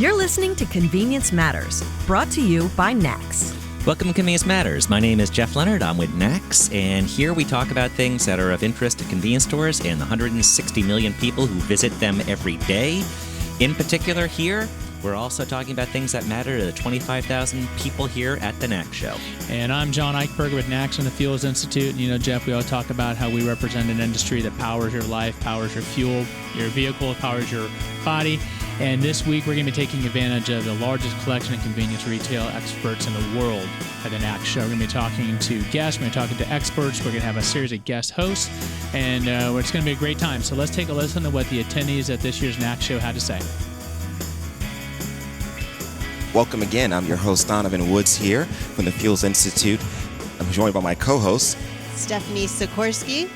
You're listening to Convenience Matters, brought to you by Nax. Welcome to Convenience Matters. My name is Jeff Leonard. I'm with Nax, and here we talk about things that are of interest to convenience stores and the 160 million people who visit them every day. In particular here, we're also talking about things that matter to the 25,000 people here at the Nax Show. And I'm John Eichberger with Nax and the Fuels Institute. And you know, Jeff, we all talk about how we represent an industry that powers your life, powers your fuel, your vehicle, powers your body. And this week, we're going to be taking advantage of the largest collection of convenience retail experts in the world at the Nax Show. We're going to be talking to guests. We're going to be talking to experts. We're going to have a series of guest hosts. And it's going to be a great time. So let's take a listen to what the attendees at this year's Nax Show had to say. Welcome again. I'm your host, Donovan Woods, here from the Fuels Institute. I'm joined by my co-host, Stephanie Sikorsky.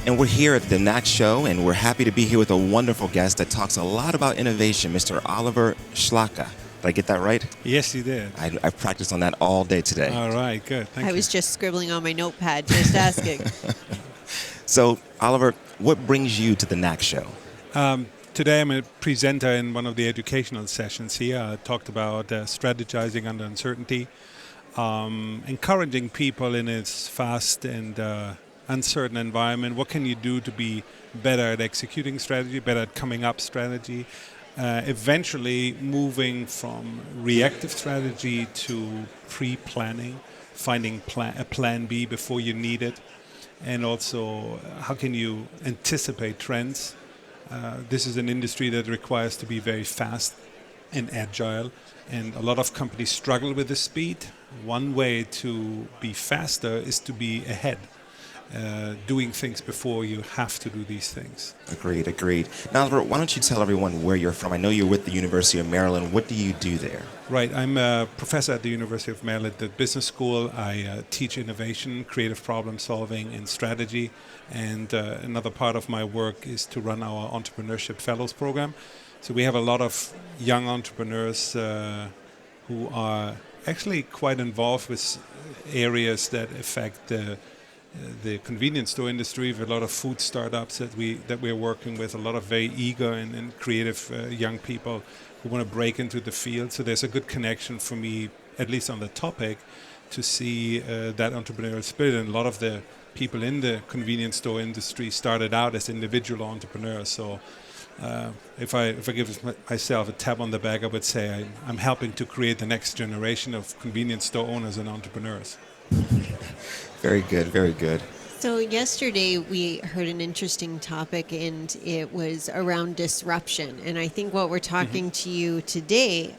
And we're here at the Nax Show, and we're happy to be here with a wonderful guest that talks a lot about innovation, Mr. Oliver Shalaka. Did I get that right? Yes, you did. I've practiced on that all day today. All right, good. Thank you. I was just scribbling on my notepad, just asking. So, Oliver, what brings you to the Nax Show? Today I'm a presenter in one of the educational sessions here. I talked about strategizing under uncertainty, encouraging people in its fast and uncertain environment. What can you do to be better at executing strategy, better at coming up strategy, eventually moving from reactive strategy to pre-planning, finding a plan B before you need it, and also how can you anticipate trends. This is an industry that requires to be very fast and agile, and a lot of companies struggle with the speed. One way to be faster is to be ahead, doing things before you have to do these things. Agreed. Now, Oliver, why don't you tell everyone where you're from? I know you're with the University of Maryland. What do you do there? Right, I'm a professor at the University of Maryland at Business School. I teach innovation, creative problem solving, and strategy. And another part of my work is to run our Entrepreneurship Fellows program. So we have a lot of young entrepreneurs who are actually quite involved with areas that affect the convenience store industry. We have a lot of food startups that we're working with, a lot of very eager and creative young people who want to break into the field. So there's a good connection for me, at least on the topic, to see that entrepreneurial spirit. And a lot of the people in the convenience store industry started out as individual entrepreneurs. So if I give myself a tap on the back, I would say I'm helping to create the next generation of convenience store owners and entrepreneurs. Very good. So yesterday we heard an interesting topic, and it was around disruption. And I think what we're talking to you today,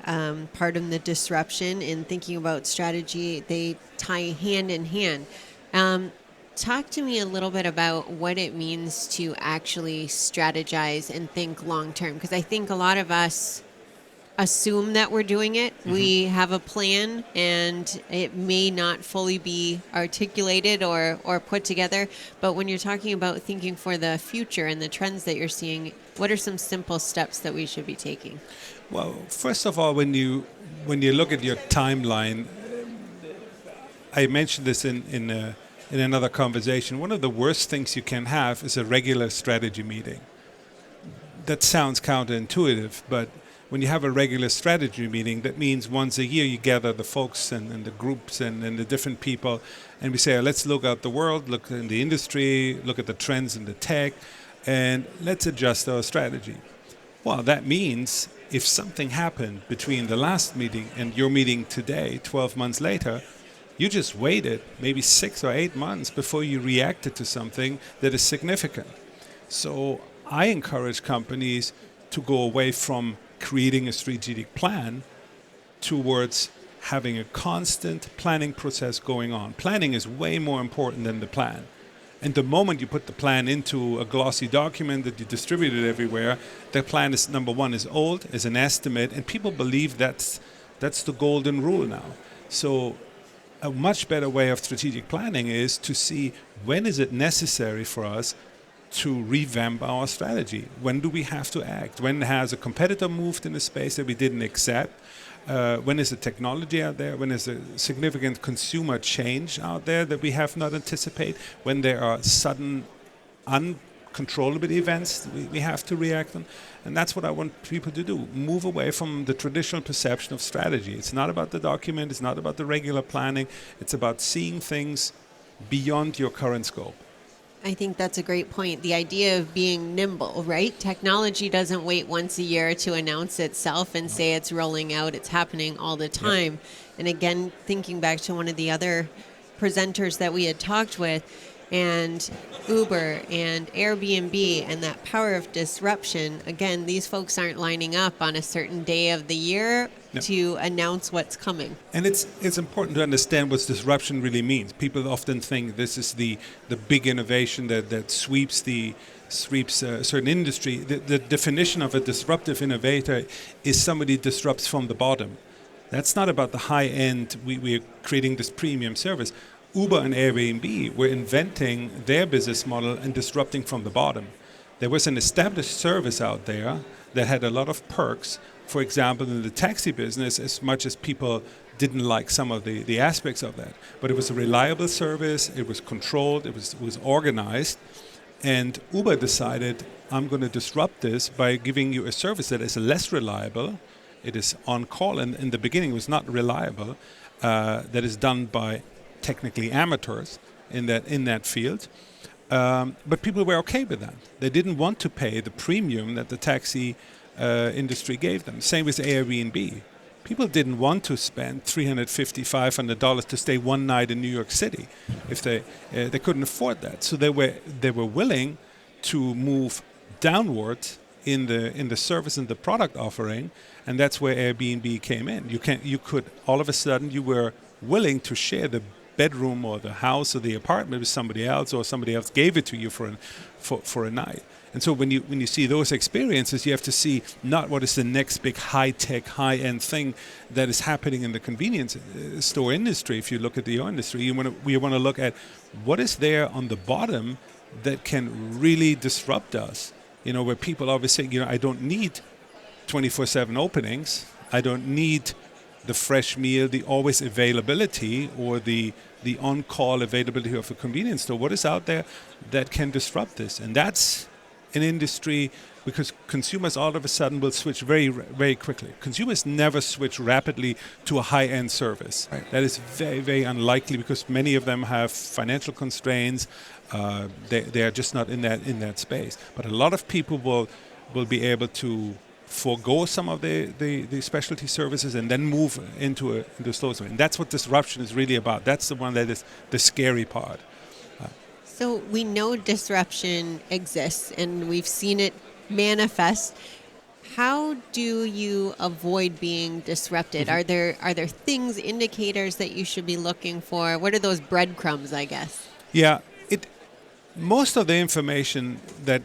pardon the disruption, and thinking about strategy, they tie hand in hand. Talk to me a little bit about what it means to actually strategize and think long term, because I think a lot of us assume that we're doing it. We have a plan, and it may not fully be articulated or put together. But when you're talking about thinking for the future and the trends that you're seeing, what are some simple steps that we should be taking? Well, first of all, when you look at your timeline, I mentioned this in another conversation. One of the worst things you can have is a regular strategy meeting. That sounds counterintuitive, but when you have a regular strategy meeting, that means once a year you gather the folks and the groups and the different people, and we say, let's look at the world, look in the industry, look at the trends in the tech, and let's adjust our strategy. Well, that means if something happened between the last meeting and your meeting today, 12 months later, you just waited maybe 6 or 8 months before you reacted to something that is significant. So I encourage companies to go away from creating a strategic plan towards having a constant planning process going on. Planning is way more important than the plan. And the moment you put the plan into a glossy document that you distribute it everywhere, the plan is, number one, is old, is an estimate, and people believe that's the golden rule now. So a much better way of strategic planning is to see when is it necessary for us to revamp our strategy. When do we have to act? When has a competitor moved in a space that we didn't accept? When is the technology out there? When is a significant consumer change out there that we have not anticipated? When there are sudden controllable events we have to react on. And that's what I want people to do. Move away from the traditional perception of strategy. It's not about the document. It's not about the regular planning. It's about seeing things beyond your current scope. I think that's a great point. The idea of being nimble, right? Technology doesn't wait once a year to announce itself and say it's rolling out. It's happening all the time. Yep. And again, thinking back to one of the other presenters that we had talked with, and Uber and Airbnb and that power of disruption, again, these folks aren't lining up on a certain day of the year to announce what's coming. And it's important to understand what disruption really means. People often think this is the big innovation that sweeps a certain industry. The definition of a disruptive innovator is somebody disrupts from the bottom. That's not about the high end, we're creating this premium service. Uber and Airbnb were inventing their business model and disrupting from the bottom. There was an established service out there that had a lot of perks. For example, in the taxi business, as much as people didn't like some of the aspects of that. But it was a reliable service, it was controlled, it was organized. And Uber decided, I'm going to disrupt this by giving you a service that is less reliable. It is on call, and in the beginning it was not reliable. That is done by technically amateurs in that field, but people were okay with that. They didn't want to pay the premium that the taxi industry gave them. Same with Airbnb. People didn't want to spend $350, $500 to stay one night in New York City if they couldn't afford that. So they were willing to move downwards in the service and the product offering, and that's where Airbnb came in. You could all of a sudden you were willing to share the bedroom or the house or the apartment with somebody else, or somebody else gave it to you for a night. And so when you see those experiences, you have to see not what is the next big high-tech, high-end thing that is happening in the convenience store industry. If you look at the industry, we want to look at what is there on the bottom that can really disrupt us. Where people always say, I don't need 24/7 openings. I don't need the fresh meal, the always availability, or the on-call availability of a convenience store. What is out there that can disrupt this? And that's an industry, because consumers all of a sudden will switch very, very quickly. Consumers never switch rapidly to a high-end service. Right. That is very, very unlikely, because many of them have financial constraints. They are just not in that space. But a lot of people will be able to forego some of the specialty services and then move into slow service. And that's what disruption is really about. That's the one that is the scary part. So we know disruption exists, and we've seen it manifest. How do you avoid being disrupted? Mm-hmm. Are there things, indicators that you should be looking for? What are those breadcrumbs, I guess? Yeah, most of the information that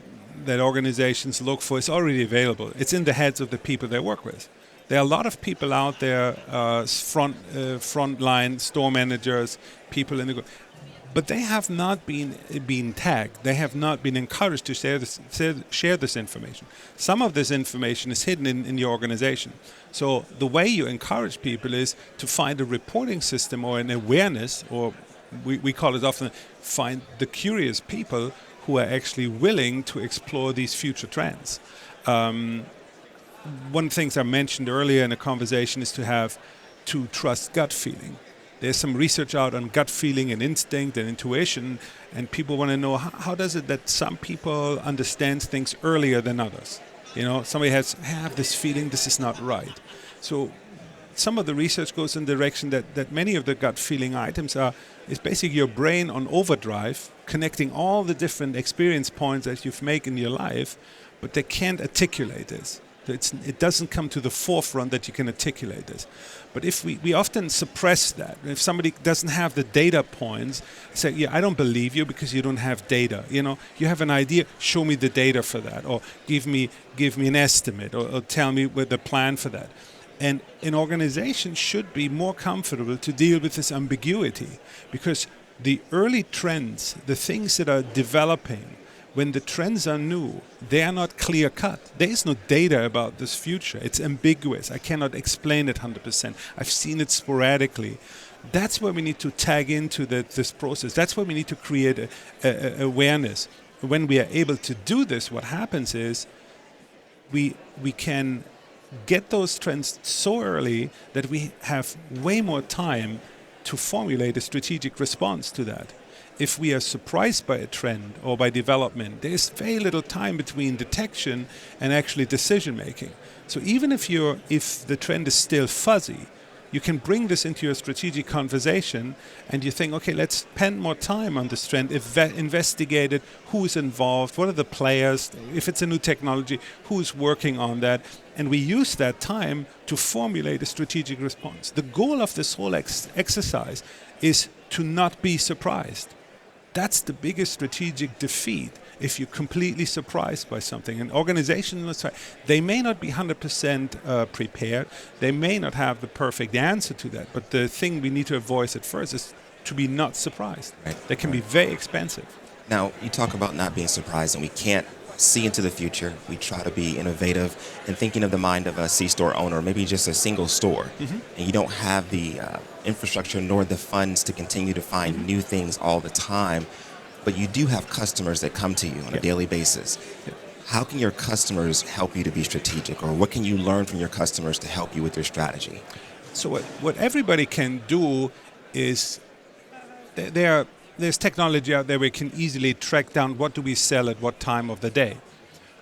organizations look for is already available. It's in the heads of the people they work with. There are a lot of people out there, frontline store managers, people in the group, but they have not been tagged. They have not been encouraged to share this information. Some of this information is hidden in your organization. So the way you encourage people is to find a reporting system or an awareness, or we call it often, find the curious people who are actually willing to explore these future trends. One of the things I mentioned earlier in a conversation is to trust gut feeling. There's some research out on gut feeling and instinct and intuition, and people want to know how does it that some people understand things earlier than others. Somebody have this feeling this is not right. So some of the research goes in the direction that many of the gut feeling items is basically your brain on overdrive, connecting all the different experience points that you've made in your life, but they can't articulate this. It doesn't come to the forefront that you can articulate this. But if we often suppress that. If somebody doesn't have the data points, say, I don't believe you because you don't have data. You have an idea, show me the data for that, or give me an estimate, or tell me with the plan for that. And an organization should be more comfortable to deal with this ambiguity, because the early trends, the things that are developing, when the trends are new, they are not clear-cut. There is no data about this future. It's ambiguous. I cannot explain it 100%. I've seen it sporadically. That's where we need to tag into this process. That's where we need to create awareness. when we are able to do this, what happens is we can get those trends so early that we have way more time to formulate a strategic response to that. If we are surprised by a trend or by development, there's very little time between detection and actually decision making. So even if the trend is still fuzzy, you can bring this into your strategic conversation and you think, okay, let's spend more time on this trend, investigate it, who's involved, what are the players, if it's a new technology, who's working on that, and we use that time to formulate a strategic response. The goal of this whole exercise is to not be surprised. That's the biggest strategic defeat if you're completely surprised by something. An organization, they may not be 100% prepared. They may not have the perfect answer to that. But the thing we need to avoid at first is to be not surprised. Right. They can be very expensive. Now, you talk about not being surprised, and we can't see into the future. We try to be innovative and thinking of the mind of a C-store owner, maybe just a single store. And you don't have the infrastructure nor the funds to continue to find new things all the time. But you do have customers that come to you on a daily basis. How can your customers help you to be strategic, or what can you learn from your customers to help you with your strategy? So what everybody can do is there's technology out there where you can easily track down what do we sell at what time of the day.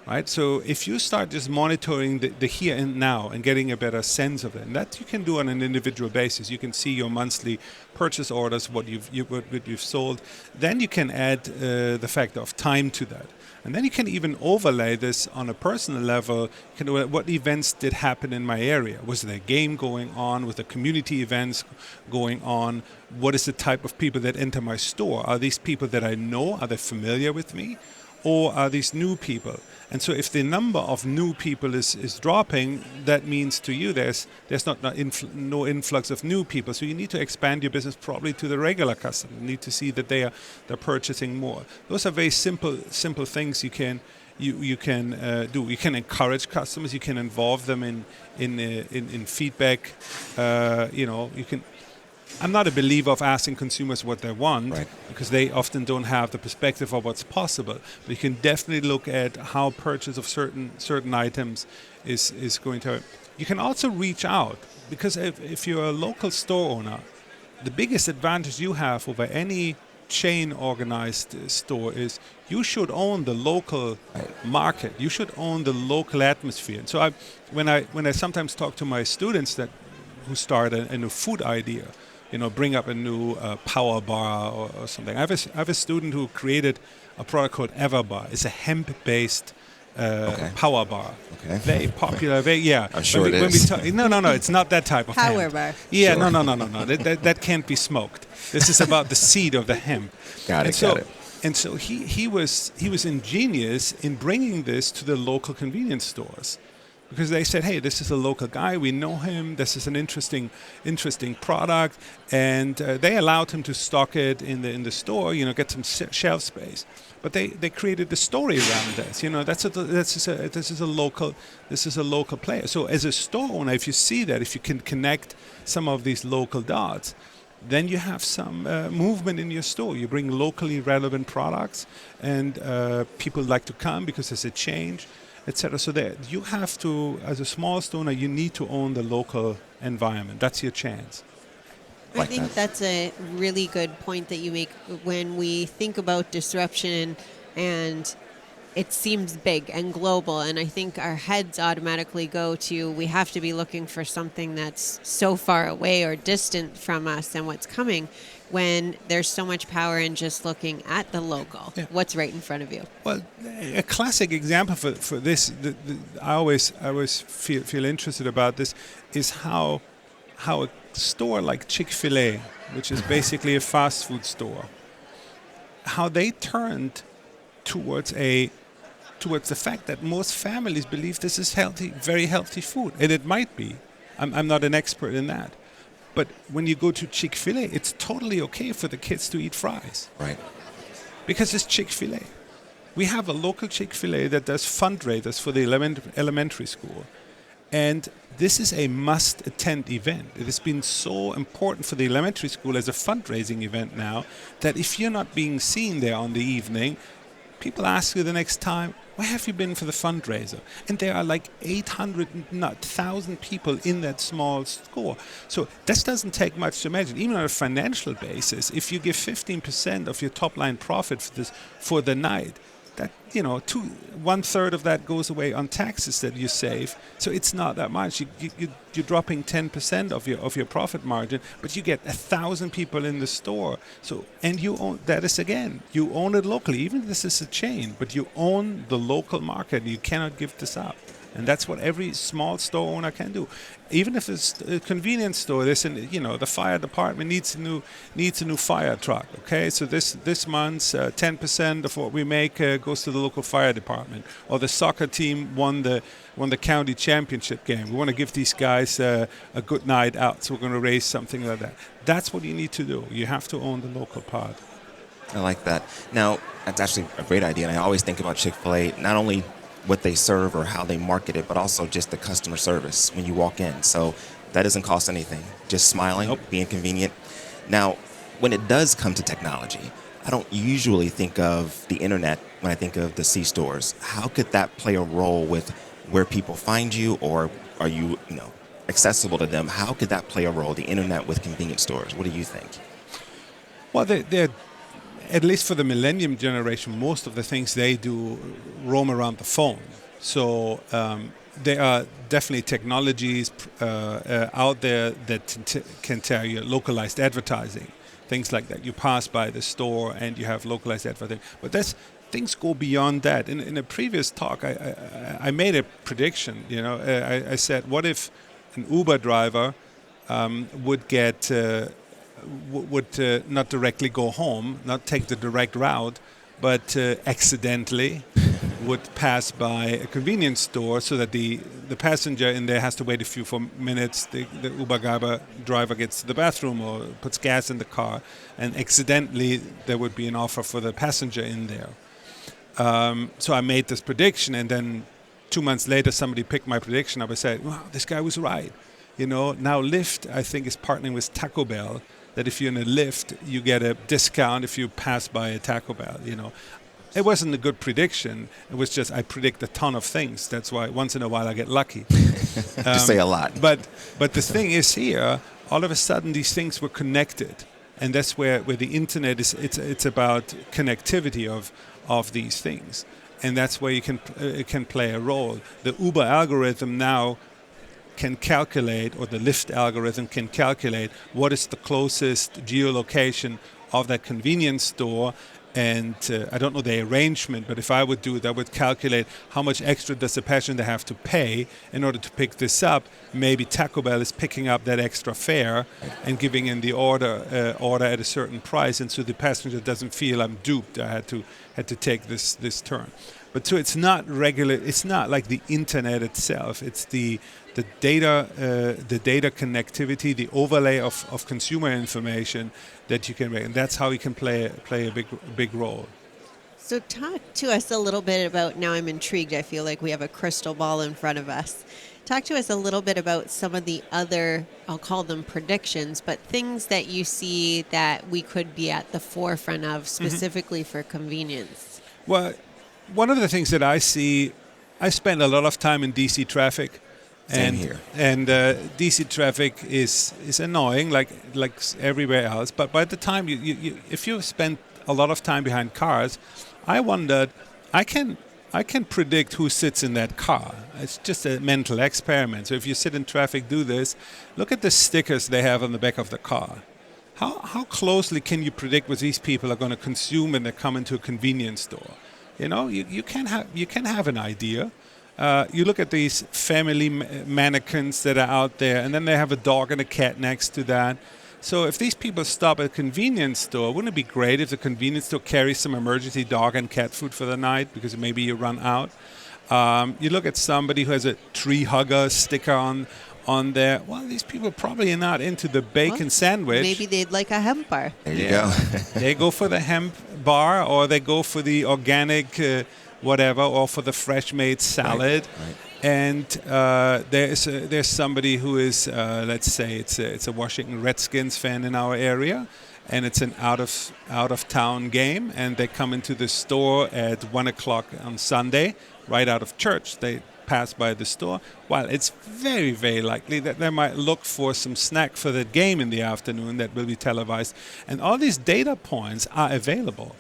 Right? So if you start just monitoring the here and now and getting a better sense of it, and that you can do on an individual basis. You can see your monthly purchase orders, what you've sold. Then you can add the factor of time to that. And then you can even overlay this on a personal level. What events did happen in my area? Was there a game going on? Was there community events going on? What is the type of people that enter my store? Are these people that I know? Are they familiar with me? Or are these new people? And so if the number of new people is dropping, that means to you there's no influx of new people. So you need to expand your business probably to the regular customer. You need to see that they're purchasing more. Those are very simple things you can do. You can encourage customers. You can involve them in feedback. You can. I'm not a believer of asking consumers what they want, because they often don't have the perspective of what's possible. But you can definitely look at how purchase of certain items is going to. You can also reach out, because if you're a local store owner, the biggest advantage you have over any chain organized store is you should own the local market. You should own the local atmosphere. And so when I sometimes talk to my students who start a new food idea, bring up a new power bar or something. I have a student who created a product called Everbar. It's a hemp-based power bar. Okay. Very popular. I'm sure it is. No, it's not that type of power hemp. Bar. Yeah, sure. No. That can't be smoked. This is about the seed of the hemp. Got it. And so he was ingenious in bringing this to the local convenience stores. Because they said, hey, this is a local guy, we know him, this is an interesting product, and they allowed him to stock it in the store, get some shelf space. But they created the story around this. This is a local player. So as a store owner, if you see that, if you can connect some of these local dots, then you have some movement in your store. You bring locally relevant products, and people like to come because there's a change, etc. So that you have to, as a small store owner, you need to own the local environment. That's your chance. I think that's a really good point that you make when we think about disruption, and it seems big and global, and I think our heads automatically go to, we have to be looking for something that's so far away or distant from us and what's coming, when there's so much power in just looking at the local, what's right in front of you. Well, a classic example for this, I always feel interested about this, is how a store like Chick-fil-A, which is basically a fast food store, how they turned towards the fact that most families believe this is healthy, very healthy food, and it might be. I'm not an expert in that. But when you go to Chick-fil-A, it's totally okay for the kids to eat fries. Right. Because it's Chick-fil-A. We have a local Chick-fil-A that does fundraisers for the elementary school. And this is a must-attend event. It has been so important for the elementary school as a fundraising event now that if you're not being seen there on the evening, people ask you the next time, where have you been for the fundraiser? And there are like 1,000 people in that small store. So this doesn't take much to imagine. Even on a financial basis, if you give 15% of your top line profit for the night, that, you know, 1/3 of that goes away on taxes that you save. So it's not that much. You're dropping 10% of your profit margin, but you get 1,000 people in the store. So, and you own, that is again, you own it locally. Even if this is a chain, but you own the local market. You cannot give this up. And that's what every small store owner can do. Even if it's a convenience store, the fire department needs a new fire truck. Okay, so this month's 10% of what we make goes to the local fire department. Or the soccer team won the county championship game. We want to give these guys a good night out, so we're going to raise something like that. That's what you need to do. You have to own the local part. I like that. Now, that's actually a great idea, and I always think about Chick-fil-A, not only what they serve or how they market it, but also just the customer service when you walk in. So that doesn't cost anything. Just smiling, Nope. being convenient. Now, when it does come to technology, I don't usually think of the internet when I think of the C-stores. How could that play a role with where people find you, or are you, accessible to them? How could that play a role, the internet with convenience stores? What do you think? Well, they're at least for the millennium generation, most of the things they do roam around the phone. So there are definitely technologies out there that can tell you localized advertising, things like that. You pass by the store and you have localized advertising. But things go beyond that. In a previous talk, I made a prediction. I said, what if an Uber driver would get not directly go home, not take the direct route, but accidentally would pass by a convenience store, so that the passenger in there has to wait a few minutes. The Uber driver gets to the bathroom or puts gas in the car, and accidentally there would be an offer for the passenger in there. So I made this prediction, and then 2 months later somebody picked my prediction up and said, wow, this guy was right. Now Lyft, I think, is partnering with Taco Bell, that if you're in a Lyft, you get a discount if you pass by a Taco Bell. It wasn't a good prediction. It was just I predict a ton of things. That's why once in a while I get lucky. You say a lot. But the thing is, here, all of a sudden these things were connected, and that's where the internet is. It's about connectivity of these things, and that's where it can play a role. The Uber algorithm now can calculate, or the Lyft algorithm can calculate, what is the closest geolocation of that convenience store. And I don't know the arrangement, but if I would do it, I would calculate how much extra does the passenger have to pay in order to pick this up. Maybe Taco Bell is picking up that extra fare and giving in the order at a certain price, and so the passenger doesn't feel, I'm duped, I had to take this turn. But so it's not regular. It's not like the internet itself. It's the data connectivity, the overlay of consumer information that you can make, and that's how you can play a big role. So talk to us a little bit about, now I'm intrigued, I feel like we have a crystal ball in front of us. Talk to us a little bit about some of the other, I'll call them predictions, but things that you see that we could be at the forefront of specifically for convenience. Well, one of the things that I see, I spend a lot of time in DC traffic. Same here. And DC traffic is annoying, like everywhere else. But by the time if you spend a lot of time behind cars, I wondered, I can predict who sits in that car. It's just a mental experiment. So if you sit in traffic, do this. Look at the stickers they have on the back of the car. How closely can you predict what these people are going to consume when they come into a convenience store? You can have an idea. You look at these family mannequins that are out there, and then they have a dog and a cat next to that. So if these people stop at a convenience store, wouldn't it be great if the convenience store carries some emergency dog and cat food for the night, because maybe you run out? You look at somebody who has a tree hugger sticker on there. Well, these people probably are not into the bacon sandwich. Maybe they'd like a hemp bar. There you go. They go for the hemp bar, or they go for the organic whatever, or for the fresh made salad. Right. And there's somebody who is, let's say it's a Washington Redskins fan in our area, and it's an out of town game, and they come into the store at 1 o'clock on Sunday, right out of church. They pass by the store. Well, it's very, very likely that they might look for some snack for that game in the afternoon that will be televised. And all these data points are available.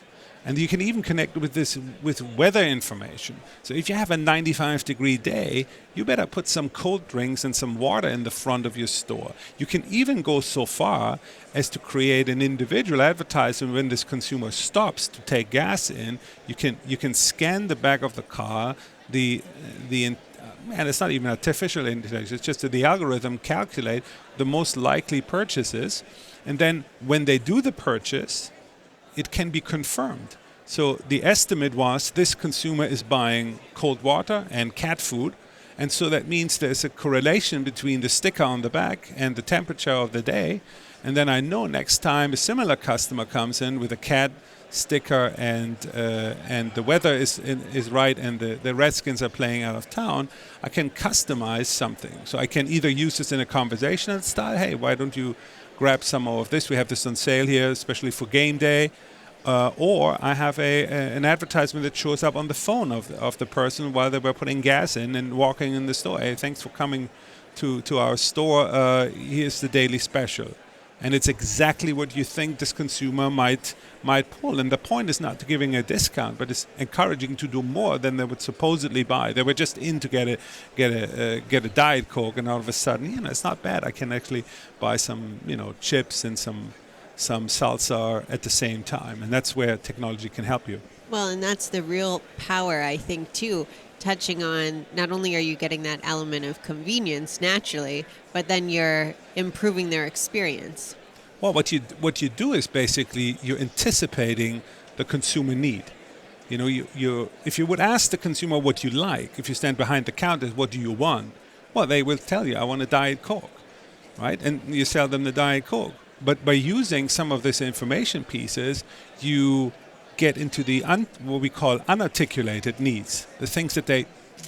And you can even connect with this with weather information. So if you have a 95-degree day, you better put some cold drinks and some water in the front of your store. You can even go so far as to create an individual advertisement when this consumer stops to take gas in. You can scan the back of the car. And it's not even artificial intelligence. It's just that the algorithm calculate the most likely purchases, and then when they do the purchase, it can be confirmed. So the estimate was this consumer is buying cold water and cat food, and so that means there's a correlation between the sticker on the back and the temperature of the day. And then I know next time a similar customer comes in with a cat sticker and the weather is right and the Redskins are playing out of town, I can customize something. So I can either use this in a conversational style. Hey, why don't you grab some more of this? We have this on sale here, especially for game day. Or I have an advertisement that shows up on the phone of the person while they were putting gas in and walking in the store. Hey, thanks for coming to our store. Here's the daily special. And it's exactly what you think this consumer might pull. And the point is not to giving a discount, but it's encouraging to do more than they would supposedly buy. They were just in to get a Diet Coke, and all of a sudden, it's not bad. I can actually buy some, chips and some salsa at the same time. And that's where technology can help you. Well, and that's the real power, I think, too. Touching on, not only are you getting that element of convenience naturally, but then you're improving their experience. Well, what you do is basically you're anticipating the consumer need. If you would ask the consumer what you like, if you stand behind the counter, what do you want? Well, they will tell you, I want a Diet Coke, right? And you sell them the Diet Coke. But by using some of this information pieces, you get into the what we call unarticulated needs, the things that they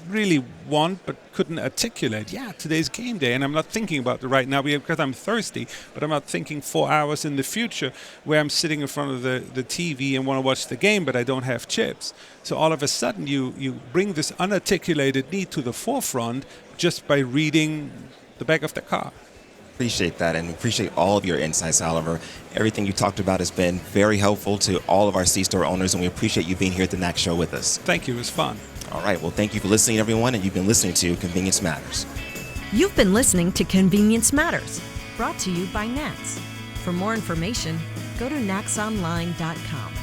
really want but couldn't articulate. Yeah, today's game day, and I'm not thinking about it right now because I'm thirsty, but I'm not thinking 4 hours in the future where I'm sitting in front of the TV and want to watch the game, but I don't have chips. So all of a sudden you bring this unarticulated need to the forefront just by reading the back of the car. Appreciate that, and appreciate all of your insights, Oliver. Everything you talked about has been very helpful to all of our C-Store owners, and we appreciate you being here at the NAC Show with us. Thank you. It was fun. All right. Well, thank you for listening, everyone, and you've been listening to Convenience Matters. You've been listening to Convenience Matters, brought to you by NACS. For more information, go to nacsonline.com.